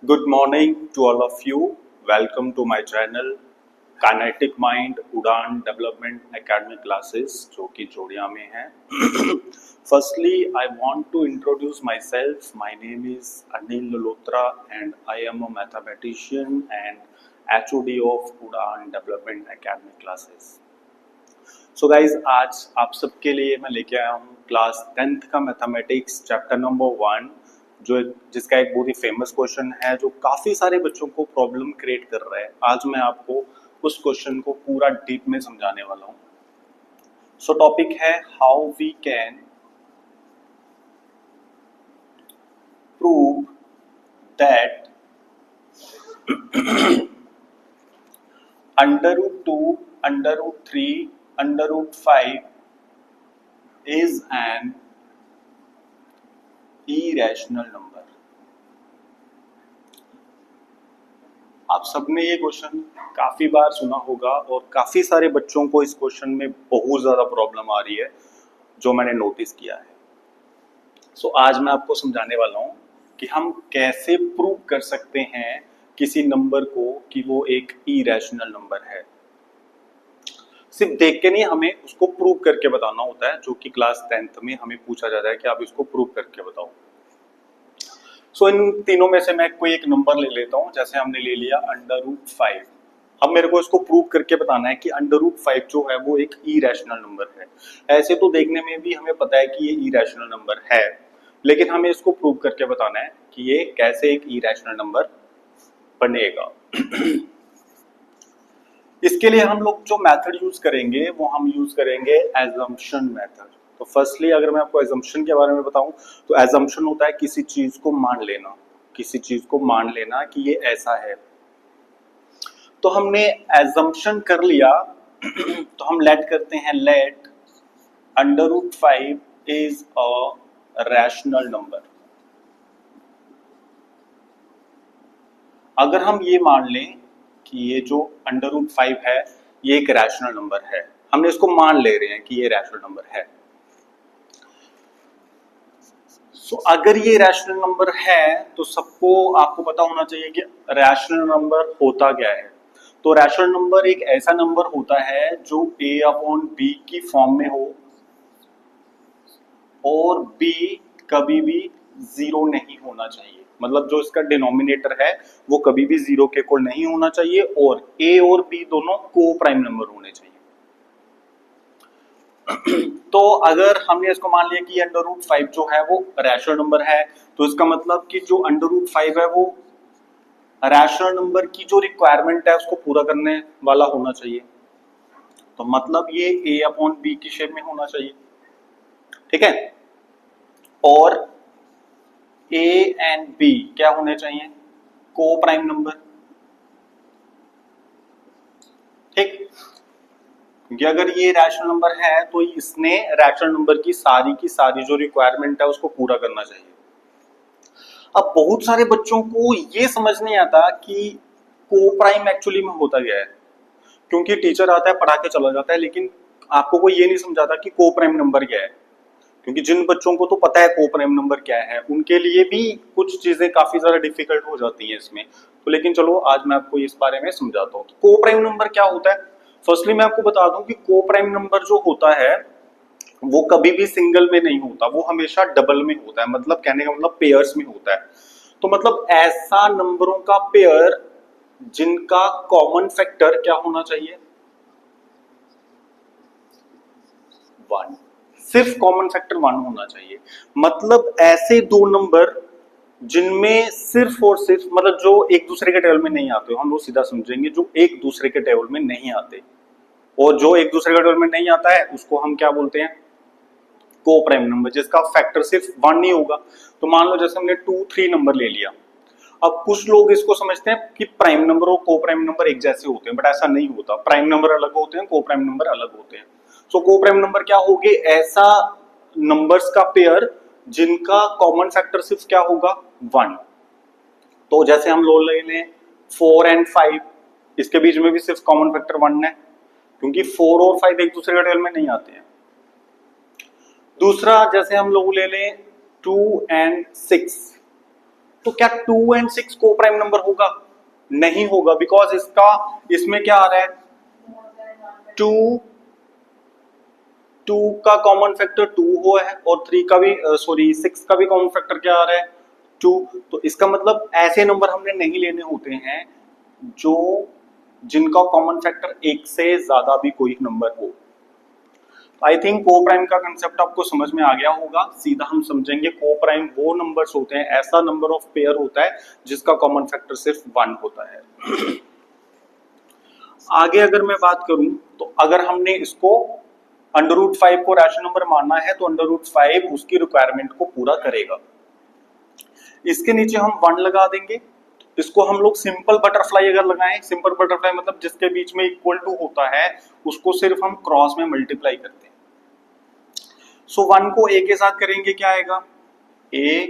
Good morning to all of you. Welcome to my channel Kinetic Mind उड़ान Development Academy classes जो कि जोड़िया में है. Firstly, I want to introduce myself. My name is Anil Lolotra and I am a mathematician and HOD of उड़ान Development Academy classes. So guys, आज आप सबके लिए मैं लेके आया हूँ क्लास 10th का मैथमेटिक्स चैप्टर नंबर 1 जिसका एक बहुत ही फेमस क्वेश्चन है जो काफी सारे बच्चों को प्रॉब्लम क्रिएट कर रहा है. आज मैं आपको उस क्वेश्चन को पूरा डीप में समझाने वाला हूँ. सो टॉपिक है how we can prove that √2, √3, √5 is an irrational number. आप सबने ये क्वेश्चन काफी बार सुना होगा और काफी सारे बच्चों को इस क्वेश्चन में बहुत ज्यादा प्रॉब्लम आ रही है जो मैंने नोटिस किया है. सो आज मैं आपको समझाने वाला हूँ कि हम कैसे प्रूव कर सकते हैं किसी नंबर को कि वो एक इरेशनल नंबर है. सिर्फ देख के नहीं, हमें उसको प्रूव करके बताना होता है, जो कि क्लास 10th में हमें पूछा जाता है कि आप इसको प्रूव करके बताओ. सो इन तीनों में से मैं कोई एक नंबर ले लेता हूं. जैसे हमने ले लिया √5. अब मेरे को इसको प्रूव करके बताना है कि √5 जो है वो एक इरेशनल नंबर है. ऐसे तो देखने में भी हमें पता है कि ये इरेशनल नंबर है, लेकिन हमें इसको प्रूव करके बताना है कि ये कैसे एक इरेशनल नंबर बनेगा. इसके लिए हम लोग जो मेथड यूज करेंगे वो हम यूज करेंगे एजम्पशन मेथड. तो फर्स्टली अगर मैं आपको एजम्पशन के बारे में बताऊं तो एजम्पशन होता है किसी चीज को मान लेना, किसी चीज को मान लेना कि ये ऐसा है. तो हमने एजम्पशन कर लिया तो हम लेट करते हैं let √5 is a rational number. अगर हम ये मान लें कि ये जो √5 है ये एक रैशनल नंबर है, हमने इसको मान ले रहे हैं कि ये रैशनल नंबर है. सो अगर ये रैशनल नंबर है तो सबको आपको पता होना चाहिए कि रैशनल नंबर होता क्या है. तो रैशनल नंबर एक ऐसा नंबर होता है जो a/b की फॉर्म में हो और b कभी भी 0 नहीं होना चाहिए. मतलब जो इसका डिनोमिनेटर है वो कभी भी 0 के इक्वल नहीं होना चाहिए और a और b दोनों को प्राइम नंबर होने चाहिए. तो अगर हमने इसको मान लिया कि √5 जो है वो रैशनल नंबर है, तो इसका मतलब कि जो √5 है वो रैशनल नंबर की जो रिक्वायरमेंट है उसको पूरा करने वाला होना चाहिए. तो मतलब ये a/b की शेप में होना चाहिए. ठीक है. और a एंड b क्या होने चाहिए? को प्राइम नंबर. ठीक. क्योंकि अगर ये रैशनल नंबर है तो इसने रैशनल नंबर की सारी जो रिक्वायरमेंट है उसको पूरा करना चाहिए. अब बहुत सारे बच्चों को ये समझ नहीं आता कि को प्राइम एक्चुअली में होता क्या है. क्योंकि टीचर आता है पढ़ा के चला जाता है, लेकिन आपको कोई ये नहीं समझाता कि को प्राइम नंबर क्या है. क्योंकि जिन बच्चों को तो पता है को प्राइम नंबर क्या है उनके लिए भी कुछ चीजें काफी ज्यादा डिफिकल्ट हो जाती है इसमें. तो लेकिन चलो आज मैं आपको इस बारे में समझाता हूँ. को प्राइम नंबर क्या होता है? फर्स्टली मैं आपको बता दूं कि को प्राइम नंबर जो होता है वो कभी भी सिंगल में नहीं होता, वो हमेशा डबल में होता है. मतलब कहने का मतलब पेयर्स में होता है. तो मतलब ऐसा नंबरों का पेयर जिनका कॉमन फैक्टर क्या होना चाहिए? 1. सिर्फ कॉमन फैक्टर 1 होना चाहिए. मतलब ऐसे दो नंबर जिनमें सिर्फ और सिर्फ मतलब जो एक दूसरे के टेबल में नहीं आते, हम लोग सीधा समझेंगे जो एक दूसरे के टेबल में नहीं आते. और जो एक दूसरे के टेबल में नहीं आता है उसको हम क्या बोलते हैं? को प्राइम नंबर, जिसका फैक्टर सिर्फ 1 नहीं होगा. तो मान लो जैसे हमने 2, 3 नंबर ले लिया. अब कुछ लोग इसको समझते हैं कि प्राइम नंबर और को प्राइम नंबर एक जैसे होते हैं, बट ऐसा नहीं होता. प्राइम नंबर अलग होते हैं, को प्राइम नंबर अलग होते हैं. सो को प्राइम नंबर क्या होंगे? ऐसा नंबर्स का पेयर जिनका कॉमन फैक्टर सिर्फ क्या होगा? 1. तो जैसे हम लोग ले लें 4 एंड 5, इसके बीच में भी सिर्फ कॉमन फैक्टर 1 है क्योंकि 4 और 5 एक दूसरे के टेबल में नहीं आते हैं. दूसरा जैसे हम लोग ले लें 2 एंड 6, तो क्या 2 एंड 6 को प्राइम नंबर होगा? नहीं होगा, बिकॉज इसमें क्या आ रहा है, 2 का कॉमन फैक्टर 2 हुआ है और 3 का भी 6 का भी कॉमन फैक्टर क्या आ रहा है, 2। तो इसका मतलब ऐसे नंबर हमने नहीं लेने होते हैं जो जिनका कॉमन फैक्टर 1 से ज्यादा भी कोई नंबर हो। आई थिंक को प्राइम का कंसेप्ट आपको समझ में आ गया होगा। सीधा हम समझेंगे को प्राइम वो नंबर्स होते हैं, ऐसा नंबर ऑफ पेयर होता है जिसका कॉमन फैक्टर सिर्फ 1 होता है। आगे अगर मैं बात करूं तो अगर हमने इसको √5 को रैशनल नंबर मानना है तो √5 उसकी रिक्वायरमेंट को पूरा करेगा। इसके नीचे हम 1 लगा देंगे। इसको हम लोग सिंपल बटरफ्लाई अगर लगाएं, सिंपल बटरफ्लाई मतलब जिसके बीच में इक्वल टू होता है उसको सिर्फ हम क्रॉस में मल्टीप्लाई करते हैं। सो 1 को a के साथ करेंगे क्या आएगा, a,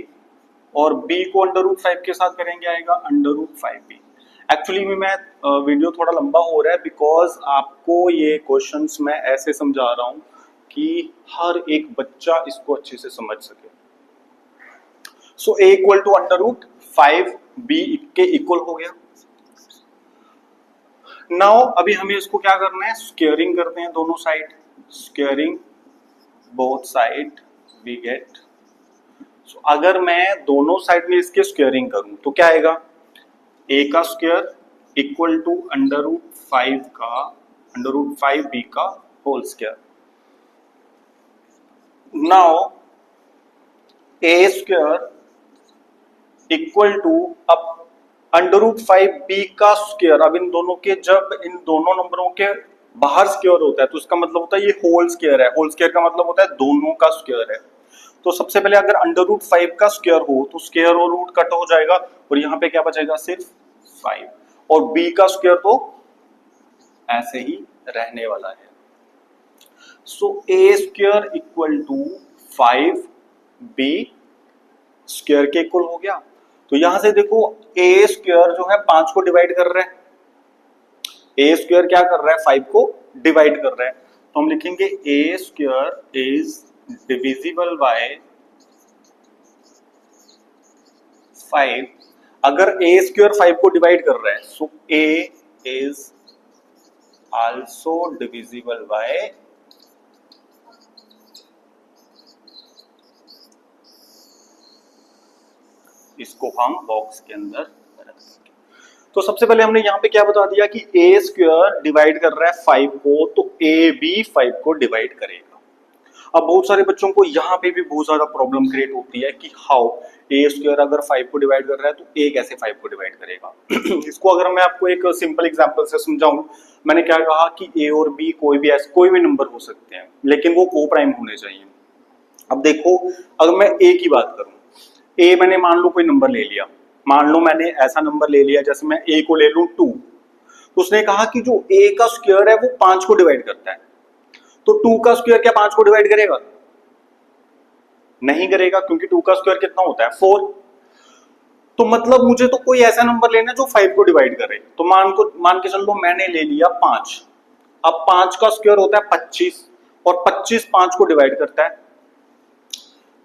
और b को √5 के साथ करेंगे आएगा √5b। एक्चुअली में मैं वीडियो थोड़ा लंबा हो रहा है बिकॉज आपको ये क्वेश्चंस मैं ऐसे समझा रहा हूं कि हर एक बच्चा इसको अच्छे से समझ सके। सो a इक्वल टू √5b के इक्वल हो गया। नाउ अभी हमें इसको क्या करना है, स्क्वेयरिंग करते हैं दोनों side. Squaring both side we get, so अगर मैं दोनों साइड में इसके स्क्वेयरिंग करूं तो क्या आएगा, a का स्क्वायर इक्वल टू √5b का whole square. Now a square equal to अब √5b का स्क्वायर। अब इन दोनों के, जब इन दोनों नंबरों के बाहर स्क्वायर होता है तो इसका मतलब होता है ये होल स्क्वायर है। होल स्क्वायर का मतलब होता है दोनों का स्क्वायर है। तो सबसे पहले अगर √5 का स्क्वायर हो तो स्क्वायर और रूट कट हो जाएगा और यहाँ पे क्या बचेगा, सिर्फ 5, और b का स्क्वायर तो ऐसे ही रहने वाला है। So a square equal to 5b square के इक्वल हो गया। तो यहां से देखो a स्क्वायर जो है 5 को डिवाइड कर रहा है, a स्क्वायर क्या कर रहा है, 5 को डिवाइड कर रहा है। तो हम लिखेंगे a square is divisible by 5। अगर a स्क्वायर 5 को डिवाइड कर रहा है so a is also divisible by, इसको हम बॉक्स के अंदर रख देंगे। तो सबसे पहले हमने यहाँ पे क्या बता दिया कि a स्क्वायर डिवाइड कर रहा है 5 को, तो a भी 5 को डिवाइड करेगा। अब बहुत सारे बच्चों को यहाँ पे भी बहुत ज्यादा प्रॉब्लम क्रिएट होती है कि हाउ a स्क्वायर अगर 5 को डिवाइड कर रहा है तो a कैसे 5 को डिवाइड करेगा। इसको अगर मैं आपको एक सिंपल एग्जांपल से समझाऊं, मैंने क्या कहा कि a और b कोई भी नंबर हो सकते हैं लेकिन वो को प्राइम होने चाहिए। अब देखो अगर मैं a की बात करूं, a मैंने मान लो कोई नंबर ले लिया, मान लो मैंने ऐसा नंबर ले लिया जैसे मैं a को ले लूं 2, तो उसने कहा कि जो a का स्क्वायर है वो 5 को डिवाइड करता है, तो 2 का स्क्वायर क्या 5 को डिवाइड करेगा? नहीं करेगा, क्योंकि 2 का स्क्वायर कितना होता है 4। तो मतलब मुझे तो कोई ऐसा नंबर लेना जो 5 को डिवाइड करे। तो मान के चल लो मैंने ले लिया 5। अब 5 का स्क्वायर होता है 25 और 25 5 को डिवाइड करता है।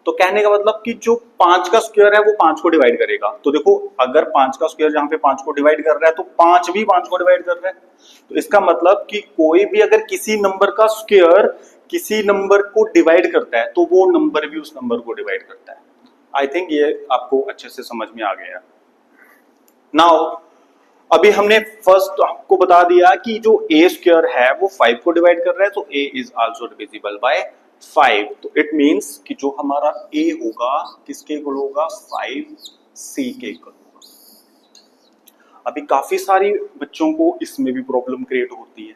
तो कहने का मतलब कि जो 5 का स्क्वायर है वो 5 को डिवाइड करेगा। तो देखो अगर 5 का स्क्वायर जहां पे 5 को डिवाइड कर रहा है तो 5 भी 5 को डिवाइड कर रहा है। तो इसका मतलब कि कोई भी अगर किसी नंबर का स्क्वायर किसी नंबर को डिवाइड करता है तो वो नंबर भी उस नंबर को डिवाइड करता है। आई थिंक ये आपको अच्छे से समझ में आ गया। नाउ अभी हमने फर्स्ट आपको बता दिया कि जो a स्क्वायर है वो 5 को डिवाइड कर रहा है, तो a is also divisible by 5। तो इट मींस कि जो हमारा a होगा किसके इक्वल होगा, 5c के इक्वल होगा। अभी काफी सारी बच्चों को इसमें भी प्रॉब्लम क्रिएट होती है,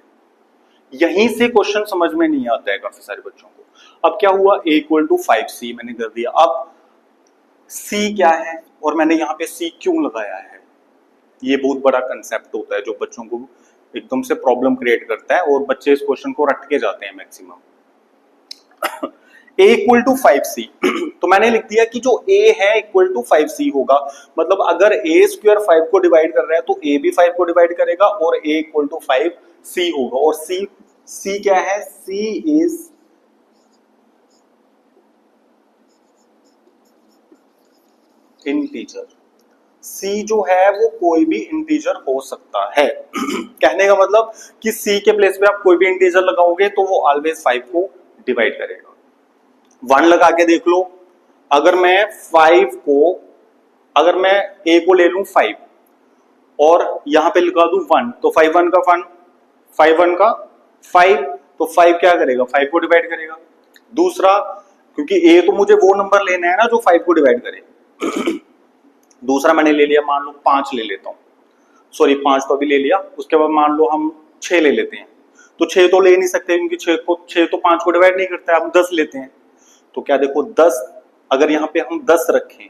यहीं से क्वेश्चन समझ में नहीं आता है काफी सारे बच्चों को। अब क्या हुआ, a इक्वल टू 5c मैंने कर दिया। अब c क्या है और मैंने यहाँ पे c क्यों लगाया है, ये बहुत बड़ा कंसेप्ट होता है जो बच्चों को एकदम से प्रॉब्लम क्रिएट करता है और बच्चे इस क्वेश्चन को रट के जाते हैं maximum. a equal to 5c तो मैंने लिख दिया कि जो a है इक्वल टू 5c होगा। मतलब अगर a स्क्वायर 5 को डिवाइड कर रहा है तो a भी 5 को डिवाइड करेगा और a इक्वल टू 5c होगा। और c क्या है, c इज इंटीजर। सी जो है वो कोई भी इंटीजर हो सकता है। कहने का मतलब कि सी के प्लेस पे आप कोई भी इंटीजर लगाओगे तो वो ऑलवेज 5 को डिवाइड करेगा। 1 लगा के देख लो, अगर मैं 5 को, अगर मैं ए को ले लूं 5 और यहां पे लगा दूं 1, तो 5 1 का 1, 5 1 का 5, तो 5 क्या करेगा, 5 को डिवाइड करेगा। दूसरा, क्योंकि ए तो मुझे वो नंबर लेना है ना जो 5 को डिवाइड करे। दूसरा मैंने ले लिया, मान लो 5 ले लेता हूं, सॉरी 5 तो अभी ले लिया, उसके बाद मान लो हम 6 ले लेते हैं। तो 6 तो ले नहीं सकते क्योंकि 6 तो 5 को डिवाइड नहीं करता है, हम 10 लेते हैं। तो क्या देखो 10, अगर यहाँ पे हम 10 रखें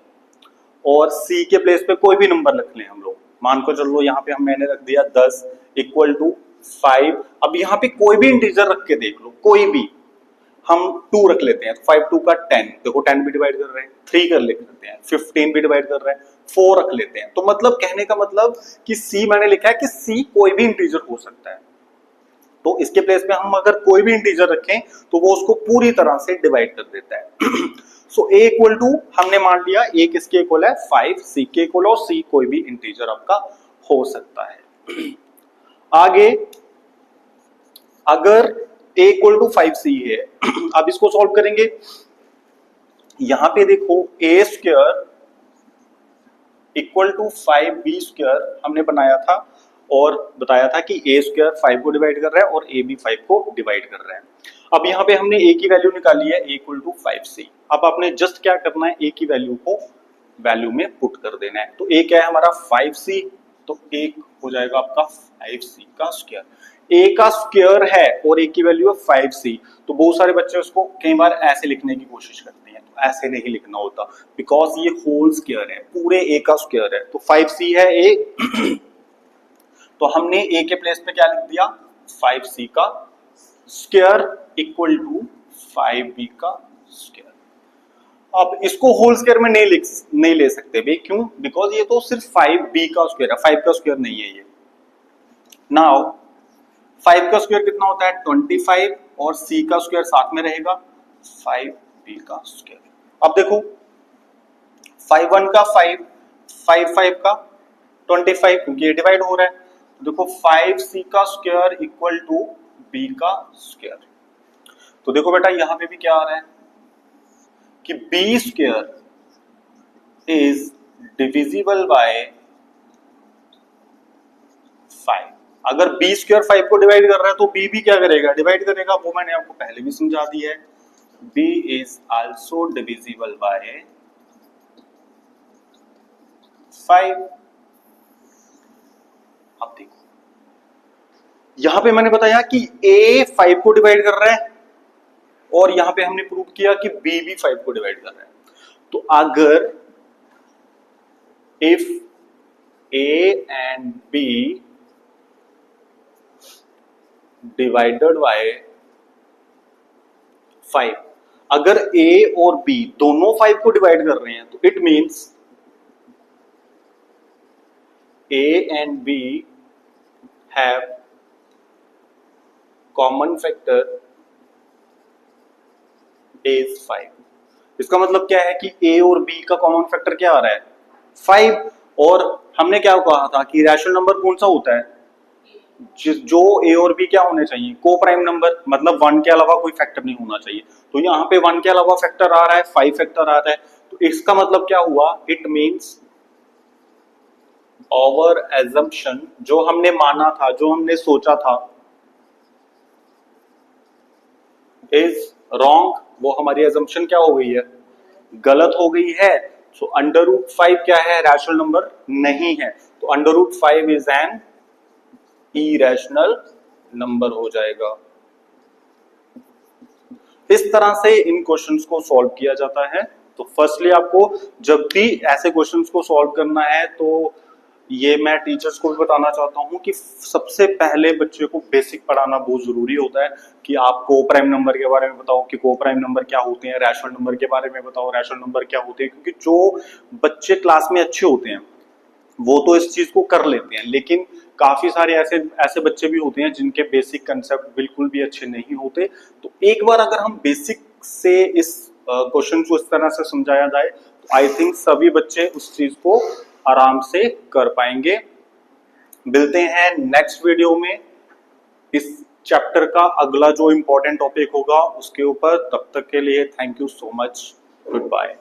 और सी के प्लेस पे कोई भी नंबर रख लें हम लोग, मान को चलो यहाँ पे हम मैंने रख दिया 10 इक्वल टू 5। अब यहाँ पे कोई भी इंटीजर रख के देख लो, कोई भी, हम 2 रख लेते हैं, 5 2 का 10, देखो 10 भी डिवाइड कर रहे हैं, 3 कर लेते हैं, 15 भी डिवाइड कर रहे हैं, 4 रख लेते हैं। तो मतलब कहने का मतलब कि सी मैंने लिखा है कि सी कोई भी इंटीजर हो सकता है, तो इसके प्लेस में हम अगर कोई भी इंटीजर रखें तो वो उसको पूरी तरह से डिवाइड कर देता है। सो ए इक्वल टू हमने मान लिया ए किसके इक्वल है, 5, सी के इक्वल, और सी कोई भी इंटीजर आपका हो सकता है। आगे, अगर a इक्वल टू 5c है, अब इसको सॉल्व करेंगे। यहां पे देखो a square equal to 5b square हमने बनाया था और बताया था कि a स्क्वायर 5 को डिवाइड कर रहा है और a भी 5 को डिवाइड कर रहा है। अब यहाँ पे हमने a की वैल्यू निकाली है, a इक्वल टू 5c। अब आपने जस्ट क्या करना है, a की वैल्यू को वैल्यू में पुट कर देना है। तो a क्या है हमारा 5c, तो एक हो जाएगा आपका 5c का स्क्वायर। a का स्क्वायर है और a की वैल्यू है 5c, तो बहुत सारे बच्चे उसको कई बार ऐसे लिखने की कोशिश करते हैं, तो ऐसे नहीं लिखना होता बिकॉज ये होल स्क्वायर है, पूरे a का स्क्वायर है। तो 5c है a, तो हमने a के प्लेस पे क्या लिख दिया, 5c का स्क्वायर इक्वल टू 5b का स्क्वायर। अब इसको होल स्क्वायर में नहीं ले सकते भाई, क्यों, बिकॉज ये तो सिर्फ 5b का स्क्वायर है, 5 का स्क्वायर नहीं है ये। नाउ 5 का स्क्वायर कितना होता है 25, और c का स्क्वायर साथ में रहेगा 5b का स्क्वायर। अब देखो 5 1 का 5, 5 5 का 25, क्योंकि ये डिवाइड हो रहा है। तो देखो 5c का स्क्वायर इक्वल टू b का स्क्वायर। तो देखो बेटा यहां पे भी क्या आ रहा है कि b square is divisible by 5। अगर b स्क्वायर 5 को डिवाइड कर रहा है तो b भी क्या करेगा, डिवाइड करेगा। वो मैंने आपको पहले भी समझा दिया है, b is also divisible by 5। अब देखो यहां पे मैंने बताया कि a 5 को डिवाइड कर रहा है और यहां पे हमने प्रूव किया कि b भी 5 को डिवाइड कर रहा है। तो अगर if a and b divided by 5, अगर a और b दोनों 5 को डिवाइड कर रहे हैं तो it means a and b have common factor is 5। इसका मतलब क्या है कि a और b का कॉमन फैक्टर क्या आ रहा है 5। और हमने क्या कहा था कि रैशनल नंबर कौन सा होता है, जो a और b क्या होने चाहिए, को प्राइम नंबर, मतलब 1 के अलावा कोई फैक्टर नहीं होना चाहिए। तो यहाँ पे 1 के अलावा फैक्टर आ रहा है, 5 फैक्टर आ रहा है, तो इसका मतलब क्या हुआ, इट मींस आवर एजम्पशन, जो हमने माना था, जो हमने सोचा था, इज रॉन्ग। वो हमारी एजम्पशन क्या हो गई है, गलत हो गई है। सो अंडर रूट 5 क्या है, रैशनल नंबर नहीं है, तो under root 5 is an irrational number हो जाएगा। इस तरह से इन क्वेश्चंस को सॉल्व किया जाता है। तो फर्स्टली आपको जब भी ऐसे क्वेश्चंस को सॉल्व करना है तो ये मैं टीचर्स को भी बताना चाहता हूं कि सबसे पहले बच्चे को बेसिक पढ़ाना बहुत जरूरी होता है कि आप को प्राइम नंबर के बारे में बताओ कि को प्राइम नंबर क्या होते हैं, रैशनल नंबर के बारे में बताओ रैशनल नंबर क्या होते हैं। क्योंकि जो बच्चे क्लास में अच्छे होते हैं वो तो इस चीज को कर लेते हैं, लेकिन काफी सारे ऐसे बच्चे भी होते हैं जिनके बेसिक कंसेप्ट बिल्कुल भी अच्छे नहीं होते। तो एक बार अगर हम बेसिक से इस क्वेश्चन को इस तरह से समझाया जाए तो आई थिंक सभी बच्चे उस चीज को आराम से कर पाएंगे। मिलते हैं नेक्स्ट वीडियो में इस चैप्टर का अगला जो इंपॉर्टेंट टॉपिक होगा उसके ऊपर। तब तक के लिए thank you so much, good bye.